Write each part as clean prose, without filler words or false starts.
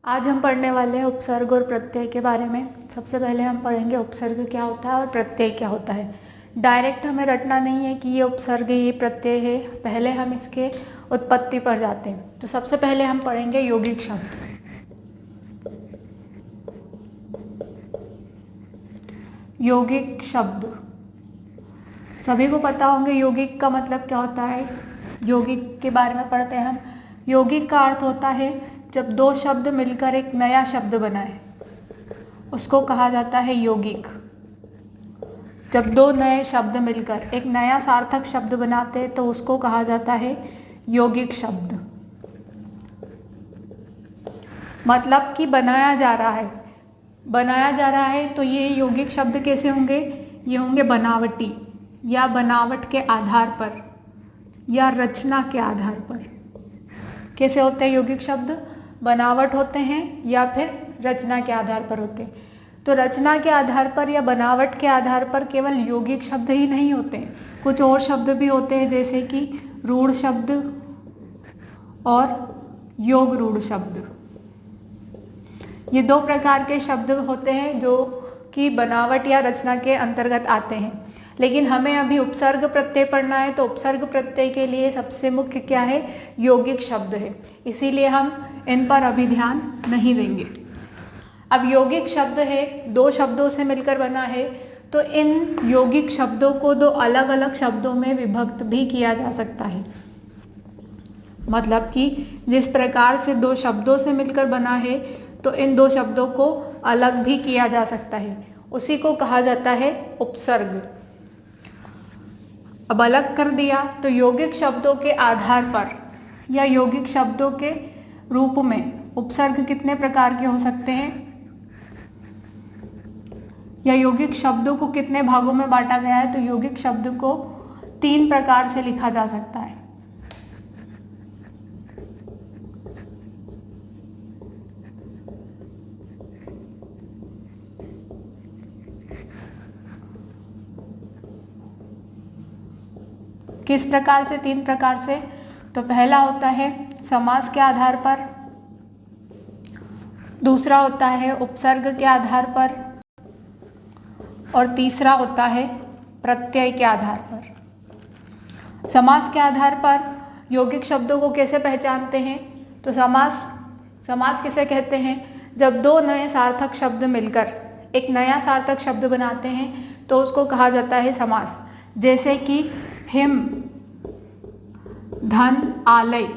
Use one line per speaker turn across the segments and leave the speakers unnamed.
आज हम पढ़ने वाले हैं उपसर्ग और प्रत्यय के बारे में। सबसे पहले हम पढ़ेंगे उपसर्ग क्या होता है और प्रत्यय क्या होता है। डायरेक्ट हमें रटना नहीं है कि ये उपसर्ग ये प्रत्यय है, पहले हम इसके उत्पत्ति पर जाते हैं। तो सबसे पहले हम पढ़ेंगे यौगिक शब्द। यौगिक शब्द सभी को पता होंगे यौगिक का मतलब क्या होता है। यौगिक के बारे में पढ़ते हैं हम। यौगिक का अर्थ होता है जब दो शब्द मिलकर एक नया शब्द बनाए, उसको कहा जाता है यौगिक। जब दो नए शब्द मिलकर एक नया सार्थक शब्द बनाते हैं तो उसको कहा जाता है यौगिक शब्द। मतलब कि बनाया जा रहा है, बनाया जा रहा है तो ये यौगिक शब्द कैसे होंगे? ये होंगे बनावटी या बनावट के आधार पर या रचना के आधार पर। कैसे होते हैं यौगिक शब्द? बनावट होते हैं या फिर रचना के आधार पर होते हैं। तो रचना के आधार पर या बनावट के आधार पर केवल यौगिक शब्द ही नहीं होते हैं, कुछ और शब्द भी होते हैं, जैसे कि रूढ़ शब्द और योग रूढ़ शब्द। ये दो प्रकार के शब्द होते हैं जो कि बनावट या रचना के अंतर्गत आते हैं। लेकिन हमें अभी उपसर्ग प्रत्यय पढ़ना है, तो उपसर्ग प्रत्यय के लिए सबसे मुख्य क्या है? यौगिक शब्द है। इसीलिए हम इन पर अभी ध्यान नहीं देंगे। अब यौगिक शब्द है, दो शब्दों से मिलकर बना है, तो इन यौगिक शब्दों को दो अलग अलग शब्दों में विभक्त भी किया जा सकता है। मतलब कि जिस प्रकार से दो शब्दों से मिलकर बना है तो इन दो शब्दों को अलग भी किया जा सकता है, उसी को कहा जाता है उपसर्ग। अब अलग कर दिया तो यौगिक शब्दों के आधार पर या यौगिक शब्दों के रूप में उपसर्ग कितने प्रकार के हो सकते हैं, या यौगिक शब्दों को कितने भागों में बांटा गया है? तो यौगिक शब्द को 3 प्रकार से लिखा जा सकता है। किस प्रकार से? 3 प्रकार से। तो पहला होता है समास के आधार पर, दूसरा होता है उपसर्ग के आधार पर, और तीसरा होता है प्रत्यय के आधार पर। समास के आधार पर यौगिक शब्दों को कैसे पहचानते हैं? तो समास किसे कहते हैं? जब दो नए सार्थक शब्द मिलकर एक नया सार्थक शब्द बनाते हैं तो उसको कहा जाता है समास। जैसे कि हिम, धन, आलय,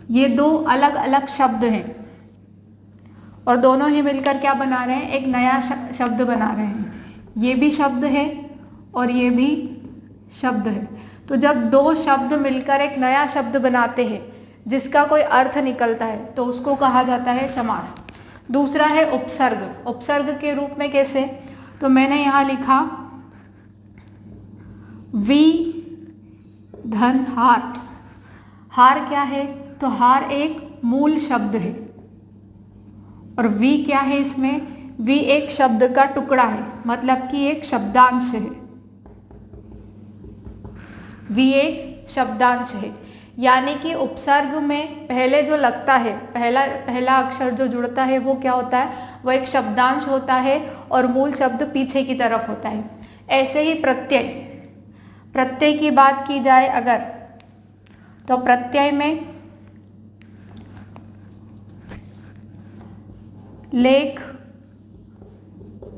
ये दो अलग अलग शब्द हैं और दोनों ही मिलकर क्या बना रहे हैं? एक नया शब्द बना रहे हैं। ये भी शब्द है और ये भी शब्द है। तो जब दो शब्द मिलकर एक नया शब्द बनाते हैं जिसका कोई अर्थ निकलता है तो उसको कहा जाता है समास। दूसरा है उपसर्ग। उपसर्ग के रूप में कैसे? तो मैंने यहाँ लिखा वी, धन, हार। हार क्या है? तो हार एक मूल शब्द है और वी क्या है? इसमें वी एक शब्द का टुकड़ा है, मतलब कि एक शब्दांश है। वी एक शब्दांश है, यानी कि उपसर्ग में पहले जो लगता है, पहला अक्षर जो जुड़ता है वो क्या होता है? वो एक शब्दांश होता है और मूल शब्द पीछे की तरफ होता है। ऐसे ही प्रत्यय की बात की जाए अगर, तो प्रत्यय में लेख,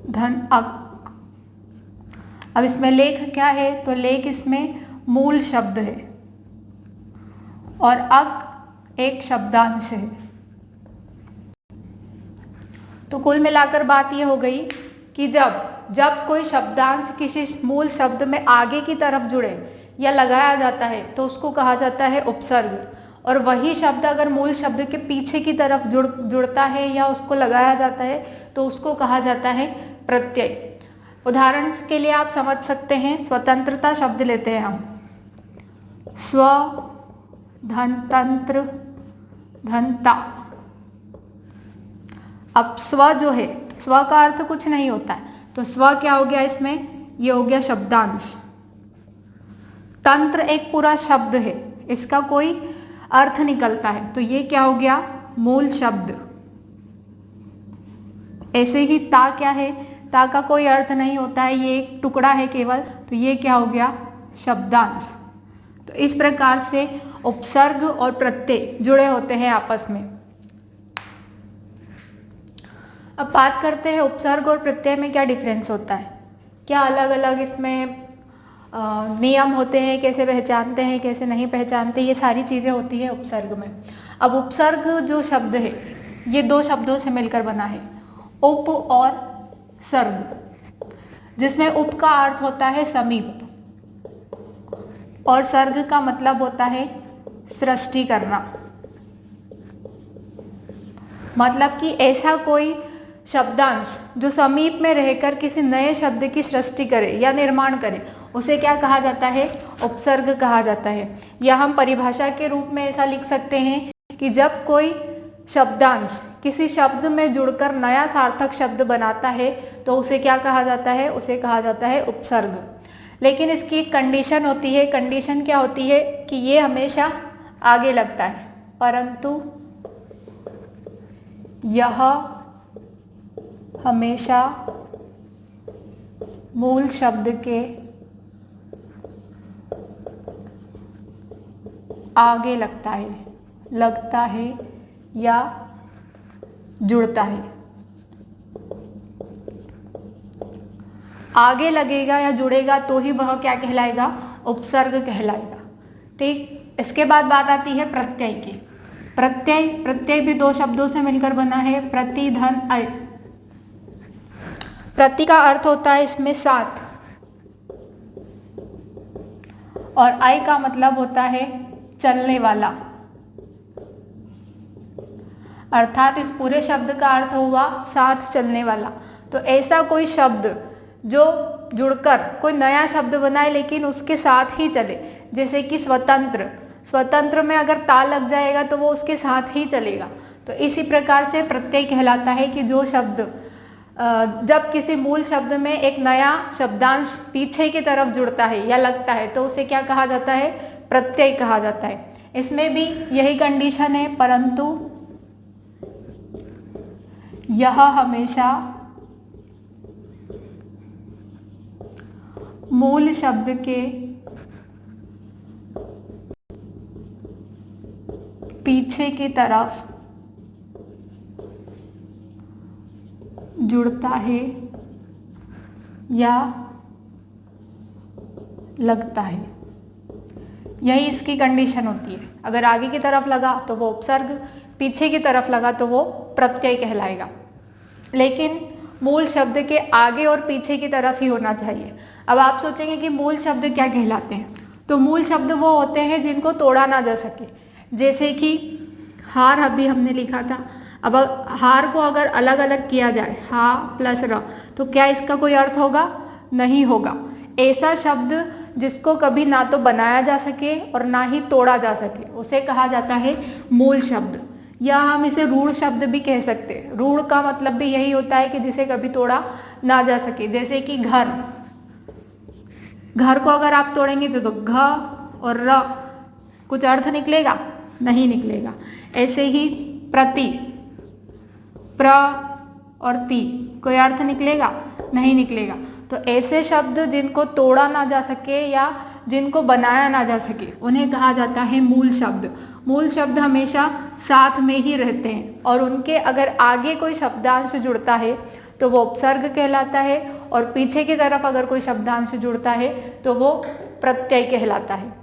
धन, अक। अब इसमें लेख क्या है? तो लेख इसमें मूल शब्द है और अक एक शब्दांश है। तो कुल मिलाकर बात यह हो गई कि जब कोई शब्दांश किसी मूल शब्द में आगे की तरफ जुड़े या लगाया जाता है तो उसको कहा जाता है उपसर्ग, और वही शब्द अगर मूल शब्द के पीछे की तरफ जुड़ता है या उसको लगाया जाता है तो उसको कहा जाता है प्रत्यय। उदाहरण के लिए आप समझ सकते हैं, स्वतंत्रता शब्द लेते हैं हम। स्व, धन, तंत्र, धनता। अब स्व जो है, स्व का अर्थ कुछ नहीं होता है, तो स्व क्या हो गया इसमें? ये हो गया शब्दांश। तंत्र एक पूरा शब्द है, इसका कोई अर्थ निकलता है, तो ये क्या हो गया? मूल शब्द। ऐसे ही ता क्या है, ता का कोई अर्थ नहीं होता है, ये एक टुकड़ा है केवल, तो ये क्या हो गया, शब्दांश। तो इस प्रकार से उपसर्ग और प्रत्यय जुड़े होते हैं आपस में। अब बात करते हैं उपसर्ग और प्रत्यय में क्या डिफरेंस होता है, क्या अलग अलग इसमें नियम होते हैं, कैसे पहचानते हैं, कैसे नहीं पहचानते, ये सारी चीज़ें होती है उपसर्ग में। अब उपसर्ग जो शब्द है ये दो शब्दों से मिलकर बना है, उप और सर्ग, जिसमें उप का अर्थ होता है समीप और सर्ग का मतलब होता है सृष्टि करना। मतलब कि ऐसा कोई शब्दांश जो समीप में रहकर किसी नए शब्द की सृष्टि करे या निर्माण करे, उसे क्या कहा जाता है, उपसर्ग कहा जाता है। या हम परिभाषा के रूप में ऐसा लिख सकते हैं कि जब कोई शब्दांश किसी शब्द में जुड़कर नया सार्थक शब्द बनाता है तो उसे क्या कहा जाता है, उसे कहा जाता है उपसर्ग। लेकिन इसकी एक कंडीशन होती है। कंडीशन क्या होती है कि ये हमेशा आगे लगता है, परंतु यह हमेशा मूल शब्द के आगे लगता है या जुड़ता है। आगे लगेगा या जुड़ेगा तो ही वह क्या कहलाएगा, उपसर्ग कहलाएगा। ठीक, इसके बाद बात आती है प्रत्यय की। प्रत्यय भी दो शब्दों से मिलकर बना है, प्रति धन अय। प्रति का अर्थ होता है इसमें साथ और अय का मतलब होता है चलने वाला। अर्थात इस पूरे शब्द का अर्थ हुआ साथ चलने वाला। तो ऐसा कोई शब्द जो जुड़कर कोई नया शब्द बनाए लेकिन उसके साथ ही चले, जैसे कि स्वतंत्र। स्वतंत्र में अगर ता लग जाएगा तो वो उसके साथ ही चलेगा। तो इसी प्रकार से प्रत्यय कहलाता है कि जो शब्द जब किसी मूल शब्द में एक नया शब्दांश पीछे की तरफ जुड़ता है या लगता है तो उसे क्या कहा जाता है, प्रत्यय कहा जाता है। इसमें भी यही कंडीशन है, परंतु यह हमेशा मूल शब्द के पीछे की तरफ जुड़ता है या लगता है। यही इसकी कंडीशन होती है। अगर आगे की तरफ लगा तो वो उपसर्ग, पीछे की तरफ लगा तो वो प्रत्यय कहलाएगा। लेकिन मूल शब्द के आगे और पीछे की तरफ ही होना चाहिए। अब आप सोचेंगे कि मूल शब्द क्या कहलाते हैं, तो मूल शब्द वो होते हैं जिनको तोड़ा ना जा सके। जैसे कि हार अभी हमने लिखा था, अब हार को अगर अलग अलग किया जाए, हा प्लस र, तो क्या इसका कोई अर्थ होगा, नहीं होगा। ऐसा शब्द जिसको कभी ना तो बनाया जा सके और ना ही तोड़ा जा सके, उसे कहा जाता है मूल शब्द। या हम इसे रूढ़ शब्द भी कह सकते हैं। रूढ़ का मतलब भी यही होता है कि जिसे कभी तोड़ा ना जा सके। जैसे कि घर, घर को अगर आप तोड़ेंगे तो घ और र कुछ अर्थ निकलेगा, नहीं निकलेगा। ऐसे ही प्रति, प्र और ति, कोई अर्थ निकलेगा, नहीं निकलेगा। तो ऐसे शब्द जिनको तोड़ा ना जा सके या जिनको बनाया ना जा सके उन्हें कहा जाता है मूल शब्द। मूल शब्द हमेशा साथ में ही रहते हैं और उनके अगर आगे कोई शब्दांश जुड़ता है तो वो उपसर्ग कहलाता है और पीछे की तरफ अगर कोई शब्दांश जुड़ता है तो वो प्रत्यय कहलाता है।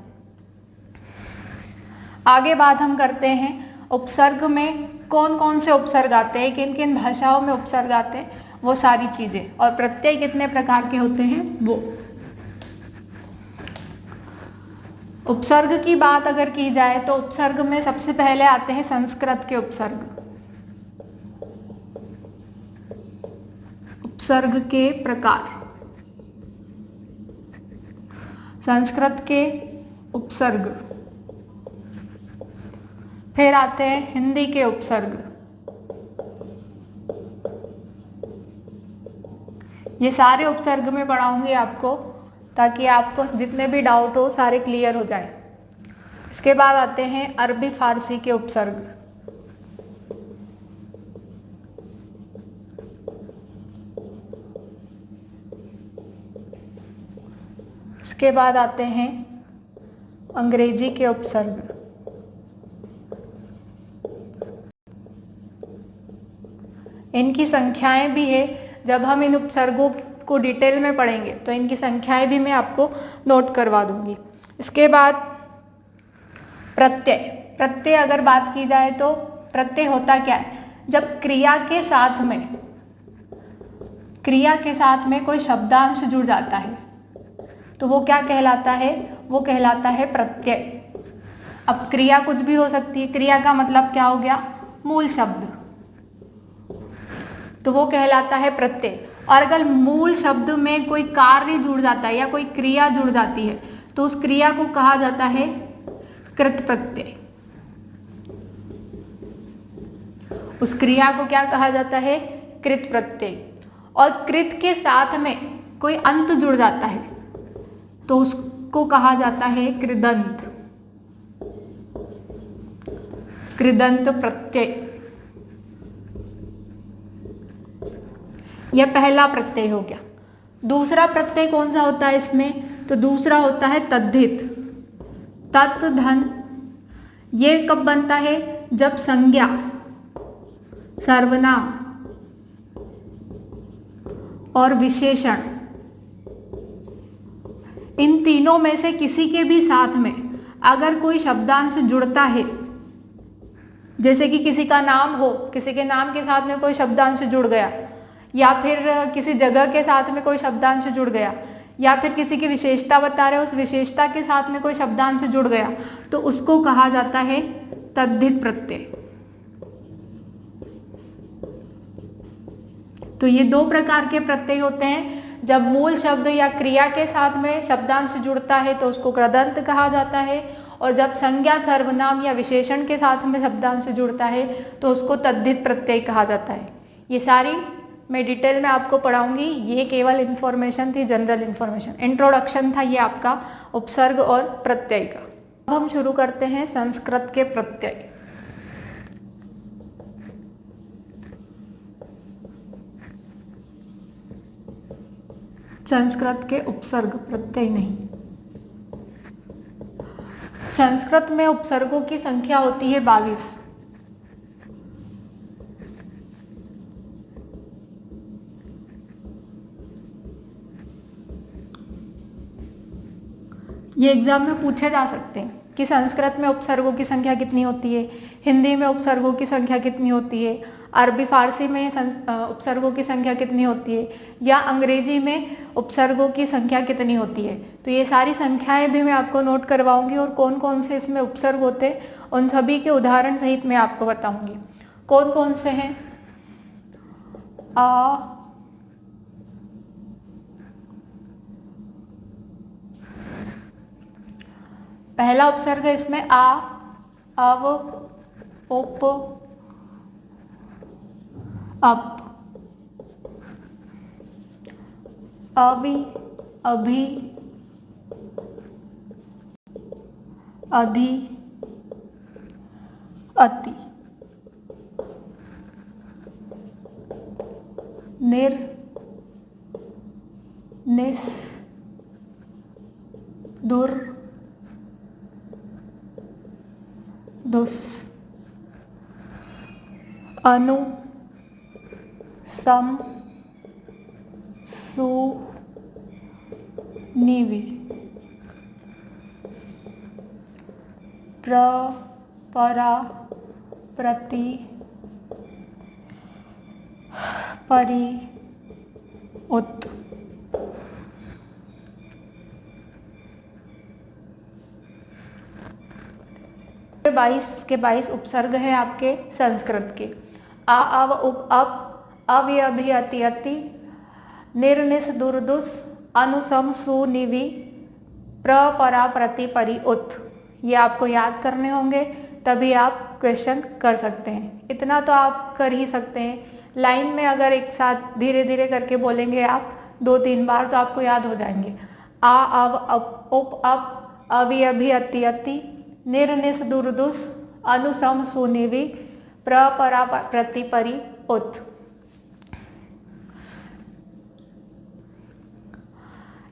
आगे बात हम करते हैं उपसर्ग में कौन कौन से उपसर्ग आते हैं, किन किन भाषाओं में उपसर्ग आते हैं, वो सारी चीजें, और प्रत्यय कितने प्रकार के होते हैं वो। उपसर्ग की बात अगर की जाए तो उपसर्ग में सबसे पहले आते हैं संस्कृत के उपसर्ग। उपसर्ग के प्रकार, संस्कृत के उपसर्ग। फिर आते हैं हिंदी के उपसर्ग। ये सारे उपसर्ग में पढ़ाऊंगी आपको ताकि आपको जितने भी डाउट हो सारे क्लियर हो जाए। इसके बाद आते हैं अरबी फारसी के उपसर्ग। इसके बाद आते हैं अंग्रेजी के उपसर्ग। इनकी संख्याएं भी है, जब हम इन उपसर्गों को डिटेल में पढ़ेंगे तो इनकी संख्याएं भी मैं आपको नोट करवा दूंगी। इसके बाद प्रत्यय। प्रत्यय अगर बात की जाए तो प्रत्यय होता क्या है, जब क्रिया के साथ में कोई शब्दांश जुड़ जाता है तो वो क्या कहलाता है, वो कहलाता है प्रत्यय। अब क्रिया कुछ भी हो सकती है, क्रिया का मतलब क्या हो गया, मूल शब्द, तो वो कहलाता है प्रत्यय। और अगर मूल शब्द में कोई कार्य जुड़ जाता है या कोई क्रिया जुड़ जाती है तो उस क्रिया को कहा जाता है कृत प्रत्यय। उस क्रिया को क्या कहा जाता है, कृत प्रत्यय। और कृत के साथ में कोई अंत जुड़ जाता है तो उसको कहा जाता है कृदंत, कृदंत प्रत्यय। यह पहला प्रत्यय हो गया। दूसरा प्रत्यय कौन सा होता है इसमें, तो दूसरा होता है तद्धित, तत् धन। ये कब बनता है, जब संज्ञा, सर्वनाम और विशेषण इन तीनों में से किसी के भी साथ में अगर कोई शब्दांश जुड़ता है, जैसे कि किसी का नाम हो, किसी के नाम के साथ में कोई शब्दांश जुड़ गया, या फिर किसी जगह के साथ में कोई शब्दांश जुड़ गया, या फिर किसी की विशेषता बता रहे हो, उस विशेषता के साथ में कोई शब्दांश जुड़ गया, तो उसको कहा जाता है तद्धित प्रत्यय। तो ये दो प्रकार के प्रत्यय होते हैं। जब मूल शब्द या क्रिया के साथ में शब्दांश जुड़ता है तो उसको कृदंत कहा जाता है, और जब संज्ञा, सर्वनाम या विशेषण के साथ में शब्दांश जुड़ता है तो उसको तद्धित प्रत्यय कहा जाता है। ये सारी मैं डिटेल में आपको पढ़ाऊंगी, ये केवल इन्फॉर्मेशन थी, जनरल इन्फॉर्मेशन, इंट्रोडक्शन था ये आपका उपसर्ग और प्रत्यय का। अब हम शुरू करते हैं संस्कृत के प्रत्यय। संस्कृत के उपसर्ग, प्रत्यय नहीं। संस्कृत में उपसर्गों की संख्या होती है 22। ये एग्जाम में पूछे जा सकते हैं कि संस्कृत में उपसर्गों की संख्या कितनी होती है, हिंदी में उपसर्गों की संख्या कितनी होती है, अरबी फारसी में उपसर्गों की संख्या कितनी होती है, या अंग्रेजी में उपसर्गों की संख्या कितनी होती है। तो ये सारी संख्याएं भी मैं आपको नोट करवाऊंगी, और कौन कौन से इसमें उपसर्ग होते हैं उन सभी के उदाहरण सहित मैं आपको बताऊंगी। कौन कौन से हैं, पहला उपसर्ग है इसमें आ, अव, उप, अप, अवि, अभि, अधि, अति, निर, निस, दुर, दुस, अनु, सम, सु, निवि, प्र, परा, प्रति, परि, उत। के 22 उपसर्ग है आपके संस्कृत के। आ, अव, उप, अप, अवि, अभि, अति, अति, निर, निस, दुर, दुस, अनु, सम, सु, निवि, प्र, परा, प्रति, परि, उत। ये आपको याद करने होंगे, तभी आप क्वेश्चन कर सकते हैं। इतना तो आप कर ही सकते हैं। लाइन में अगर एक साथ धीरे धीरे करके बोलेंगे आप 2-3 बार तो आपको याद हो जाएंगे। आ, अव, अप, उप, अप, अवि, अभि, अति, अति, निर, निस, दुर, दुस, अनु, सम, सु, निवि, प्र, परा, प्रति, परि, उत।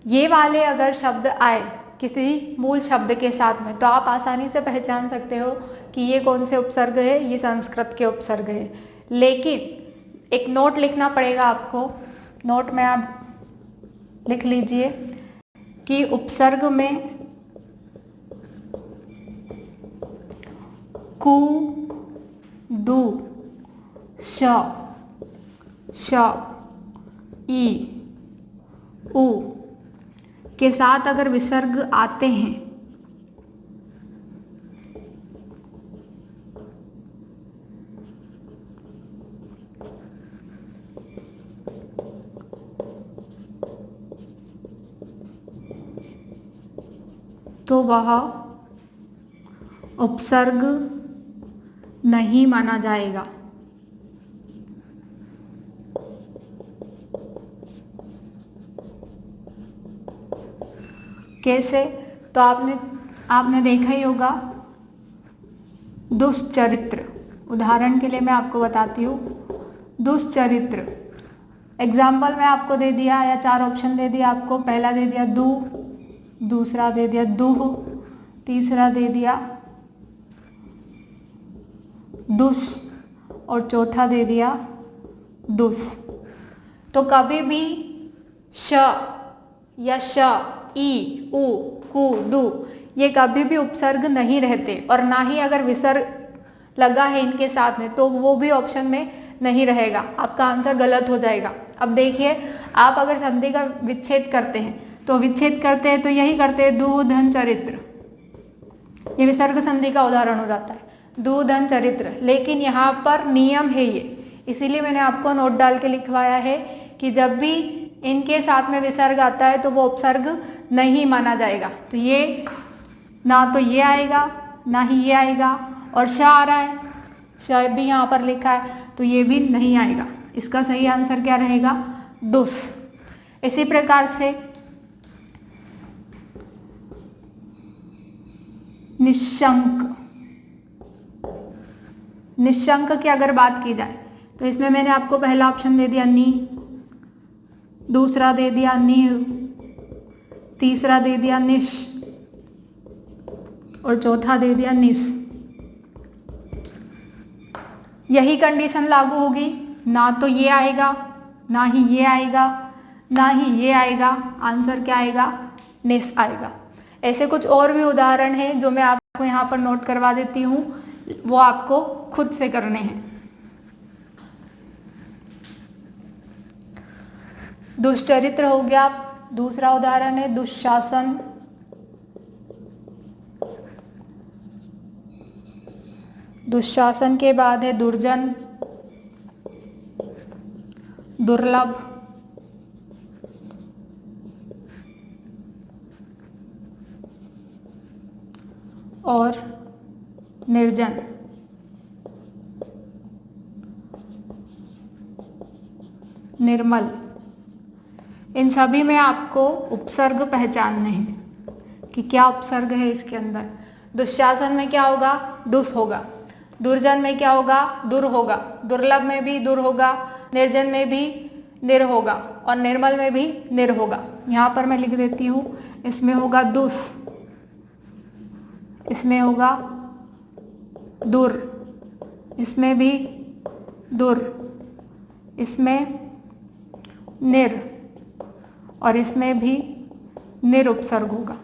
ये वाले अगर शब्द आए किसी मूल शब्द के साथ में तो आप आसानी से पहचान सकते हो कि ये कौन से उपसर्ग है, ये संस्कृत के उपसर्ग है। लेकिन एक नोट लिखना पड़ेगा आपको। नोट में आप लिख लीजिए कि उपसर्ग में कु, दु, श, ई, उ के साथ अगर विसर्ग आते हैं तो वह उपसर्ग नहीं माना जाएगा। कैसे? तो आपने देखा ही होगा दुष्चरित्र। उदाहरण के लिए मैं आपको बताती हूँ। दुष्चरित्र एग्जाम्पल में आपको दे दिया या 4 ऑप्शन दे दिया आपको। पहला दे दिया दु, दूसरा दे दिया दुह, तीसरा दे दिया दुष और चौथा दे दिया दुस। तो कभी भी श या श, ई, उ, कु, दु ये कभी भी उपसर्ग नहीं रहते, और ना ही अगर विसर्ग लगा है इनके साथ में तो वो भी ऑप्शन में नहीं रहेगा। आपका आंसर गलत हो जाएगा। अब देखिए, आप अगर संधि का विच्छेद करते हैं तो यही करते हैं दु धन चरित्र। ये विसर्ग संधि का उदाहरण हो जाता है, दु धन चरित्र। लेकिन यहाँ पर नियम है ये, इसीलिए मैंने आपको नोट डाल के लिखवाया है कि जब भी इनके साथ में विसर्ग आता है तो वो उपसर्ग नहीं माना जाएगा। तो ये ना तो ये आएगा ना ही ये आएगा, और श आ रहा है, श भी यहाँ पर लिखा है तो ये भी नहीं आएगा। इसका सही आंसर क्या रहेगा? दुस। इसी प्रकार से निशंक, निशंक की अगर बात की जाए तो इसमें मैंने आपको पहला ऑप्शन दे दिया नी, दूसरा दे दिया नी, तीसरा दे दिया निश और चौथा दे दिया निस। यही कंडीशन लागू होगी, ना तो ये आएगा ना ही ये आएगा ना ही ये आएगा। आंसर क्या आएगा? निस आएगा। ऐसे कुछ और भी उदाहरण हैं जो मैं आपको यहाँ पर नोट करवा देती हूँ, वो आपको खुद से करने हैं। दुष्चरित्र हो गया, दूसरा उदाहरण है दुशासन, दुशासन के बाद है दुर्जन, दुर्लभ, और निर्जन। निर्मल। इन सभी में आपको उपसर्ग पहचानने हैं कि क्या उपसर्ग है इसके अंदर। दुशासन में क्या होगा? दुस होगा। दुर्जन में क्या होगा? दुर होगा। दुर्लभ में भी दुर होगा, निर्जन में भी निर होगा, और निर्मल में भी निर होगा। यहाँ पर मैं लिख देती हूँ, इसमें होगा दुस, इसमें होगा दुर, इसमें भी दुर, इसमें निर, और इसमें भी निर उपसर्ग होगा।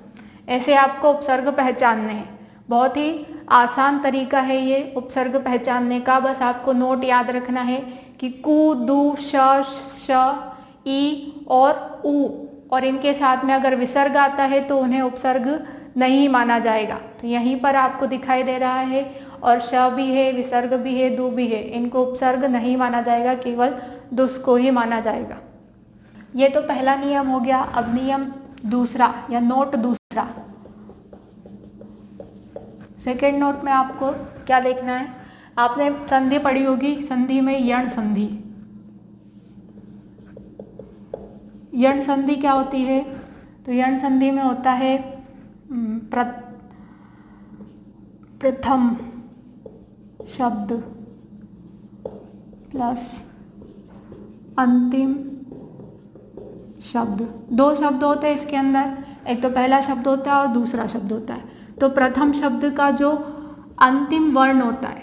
ऐसे आपको उपसर्ग पहचानने हैं। बहुत ही आसान तरीका है ये उपसर्ग पहचानने का। बस आपको नोट याद रखना है कि कु, दु, श, ई और उ, और इनके साथ में अगर विसर्ग आता है तो उन्हें उपसर्ग नहीं माना जाएगा। तो यहीं पर आपको दिखाई दे रहा है, और श भी है, विसर्ग भी है, दु भी है, इनको उपसर्ग नहीं माना जाएगा, केवल दुस को ही माना जाएगा। ये तो पहला नियम हो गया। अब नियम दूसरा या नोट दूसरा, सेकेंड नोट में आपको क्या देखना है? आपने संधि पढ़ी होगी, संधि में यण संधि। यण संधि क्या होती है? तो यण संधि में होता है प्रथम शब्द प्लस अंतिम शब्द, दो शब्द होते हैं इसके अंदर, एक तो पहला शब्द होता है और दूसरा शब्द होता है। तो प्रथम शब्द का जो अंतिम वर्ण होता है,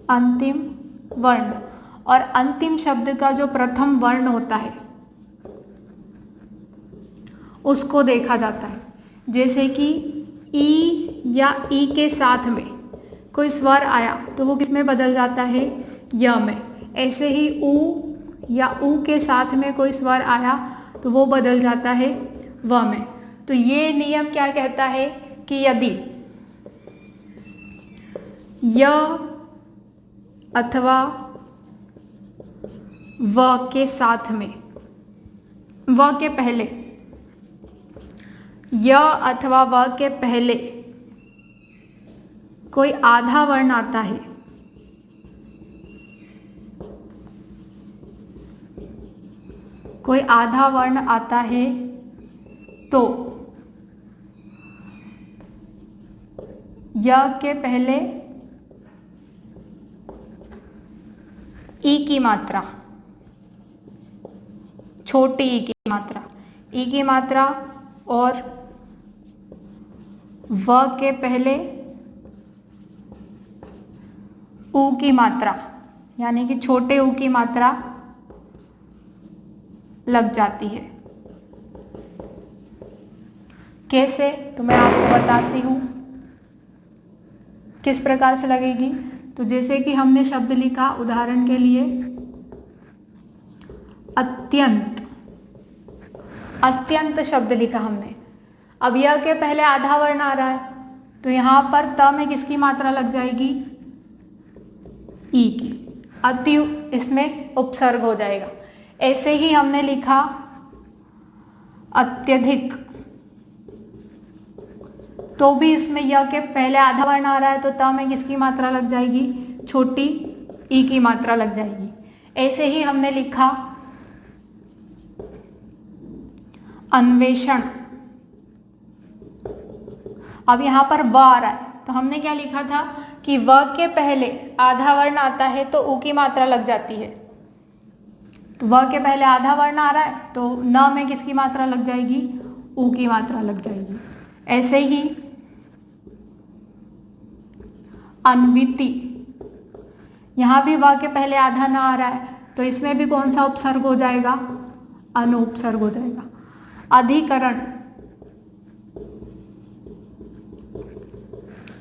अंतिम वर्ण, और अंतिम शब्द का जो प्रथम वर्ण होता है उसको देखा जाता है। जैसे कि ई या ई के साथ में कोई स्वर आया तो वो किस में बदल जाता है, य में। ऐसे ही ऊ या ऊ के साथ में कोई स्वर आया तो वो बदल जाता है व में। तो ये नियम क्या कहता है कि यदि य अथवा व के साथ में, व के पहले, य अथवा व के पहले कोई आधा वर्ण आता है, कोई आधा वर्ण आता है तो य के पहले ई की मात्रा, छोटी ई की मात्रा, ई की मात्रा, और व के पहले ऊ की मात्रा, यानी कि छोटे ऊ की मात्रा लग जाती है। कैसे, तो मैं आपको बताती हूँ किस प्रकार से लगेगी। तो जैसे कि हमने शब्द लिखा, उदाहरण के लिए अत्यंत, अत्यंत शब्द लिखा हमने। अब यह के पहले आधा वर्ण आ रहा है तो यहाँ पर त में किसकी मात्रा लग जाएगी, ई की। अति इसमें उपसर्ग हो जाएगा। ऐसे ही हमने लिखा अत्यधिक, तो भी इसमें य के पहले आधा वर्ण आ रहा है तो त में किसकी मात्रा लग जाएगी, छोटी ई की मात्रा लग जाएगी। ऐसे ही हमने लिखा अन्वेषण। अब यहाँ पर व आ रहा है तो हमने क्या लिखा था कि व के पहले आधा वर्ण आता है तो ऊ की मात्रा लग जाती है। तो व के पहले आधा वर्ण आ रहा है तो न में किसकी मात्रा लग जाएगी, ऊ की मात्रा लग जाएगी। ऐसे ही अन्विति, यहाँ भी व के पहले आधा न आ रहा है तो इसमें भी कौन सा उपसर्ग हो जाएगा, अनुपसर्ग हो जाएगा। अधिकरण,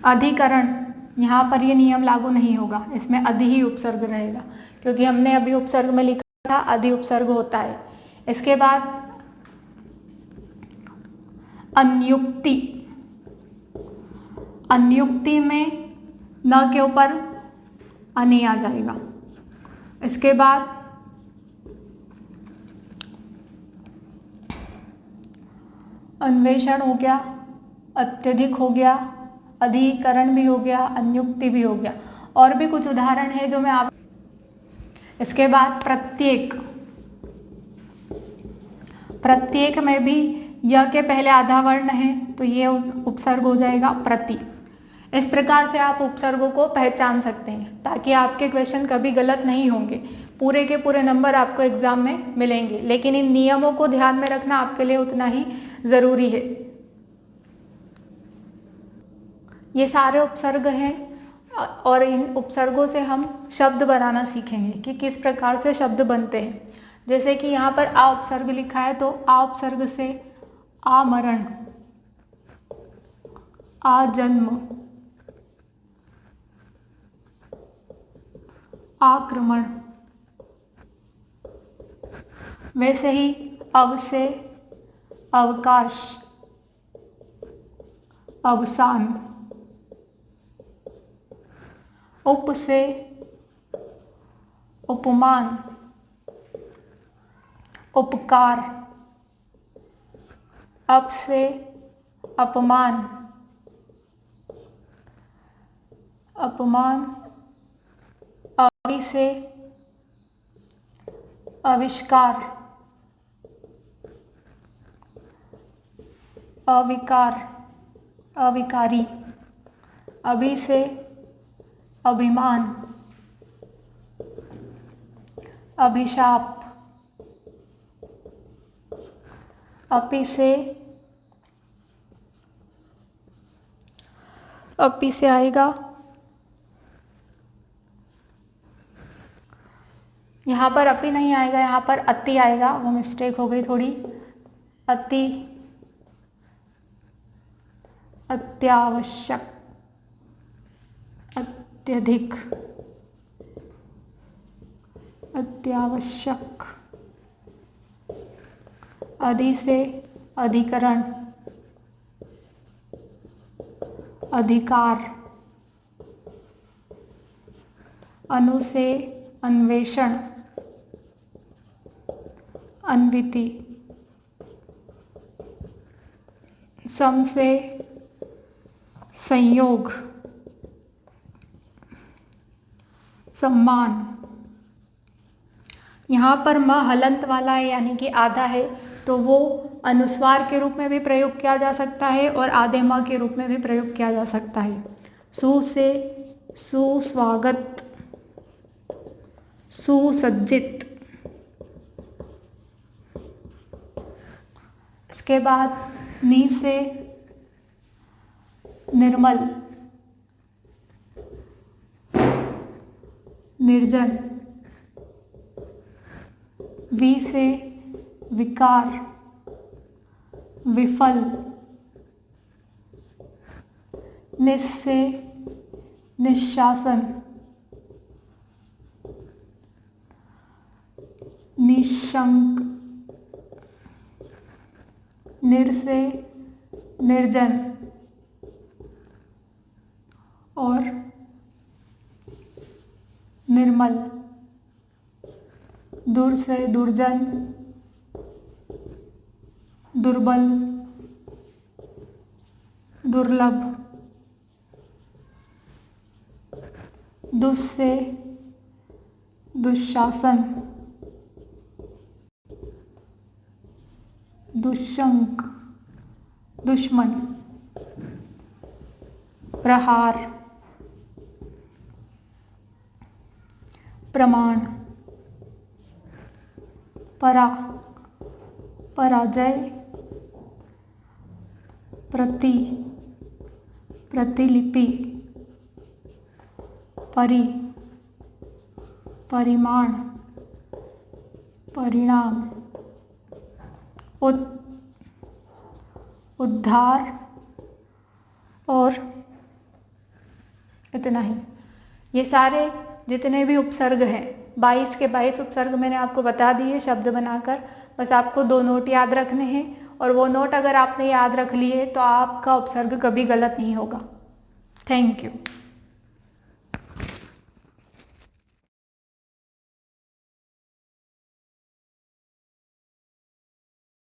अधिकरण, यहाँ पर ये नियम लागू नहीं होगा, इसमें अधि ही उपसर्ग रहेगा क्योंकि हमने अभी उपसर्ग में लिखा था अधि उपसर्ग होता है। इसके बाद अन्युक्ति, अन्युक्ति में न के ऊपर अनि आ जाएगा। इसके बाद अन्वेषण हो गया, अत्यधिक हो गया, अधिकरण भी हो गया, अन्युक्ति भी हो गया, और भी कुछ उदाहरण है जो मैं आप। इसके बाद प्रत्येक, प्रत्येक में भी य के पहले आधा वर्ण है तो ये उपसर्ग हो जाएगा प्रति। इस प्रकार से आप उपसर्गों को पहचान सकते हैं ताकि आपके क्वेश्चन कभी गलत नहीं होंगे। पूरे के पूरे नंबर आपको एग्जाम में मिलेंगे, लेकिन इन नियमों को ध्यान में रखना आपके लिए उतना ही जरूरी है। ये सारे उपसर्ग हैं और इन उपसर्गों से हम शब्द बनाना सीखेंगे कि किस प्रकार से शब्द बनते हैं। जैसे कि यहाँ पर आ उपसर्ग लिखा है तो आ उपसर्ग से आमरण, आजन्म, आक्रमण। वैसे ही अव से अवकाश, अवसान। उप से उपमान, उपकार। अप से अपमान, अपमान। अवि से आविष्कार, अविकार, अविकारी। अभि से अभिमान, अभिशाप, अपि से आएगा, यहाँ पर अपि नहीं आएगा, यहाँ पर अति आएगा, वो मिस्टेक हो गई थोड़ी। अति, अत्यावश्यक, अत्यधिक, अत्यावश्यक। अधि से अधिकरण, अधिकार। अनु से अन्वेषण, अन्विति। सम से संयोग, सम्मान। यहाँ पर म हलंत वाला है यानी कि आधा है, तो वो अनुस्वार के रूप में भी प्रयोग किया जा सकता है और आधे म के रूप में भी प्रयोग किया जा सकता है। सु से सुस्वागत, सुसज्जित। इसके बाद नि से निर्मल, निर्जन। वि से विकार, विफल। निस से निशासन, निशंक। निर से निर्जन और निर्मल। दूर से दुर्जन, दुर्बल, दुर्लभ। दुस से दुशासन, दुष्शंक, दुश्मन। प्रहार, प्रमाण। परा, पराजय। प्रति, प्रतिलिपि। परि, परिमाण, परिणाम। उद्धार और इतना ही। ये सारे जितने भी उपसर्ग हैं 22 के 22 उपसर्ग मैंने आपको बता दिए शब्द बनाकर। बस आपको 2 नोट याद रखने हैं और वो नोट अगर आपने याद रख लिए तो आपका उपसर्ग कभी गलत नहीं होगा। Thank you.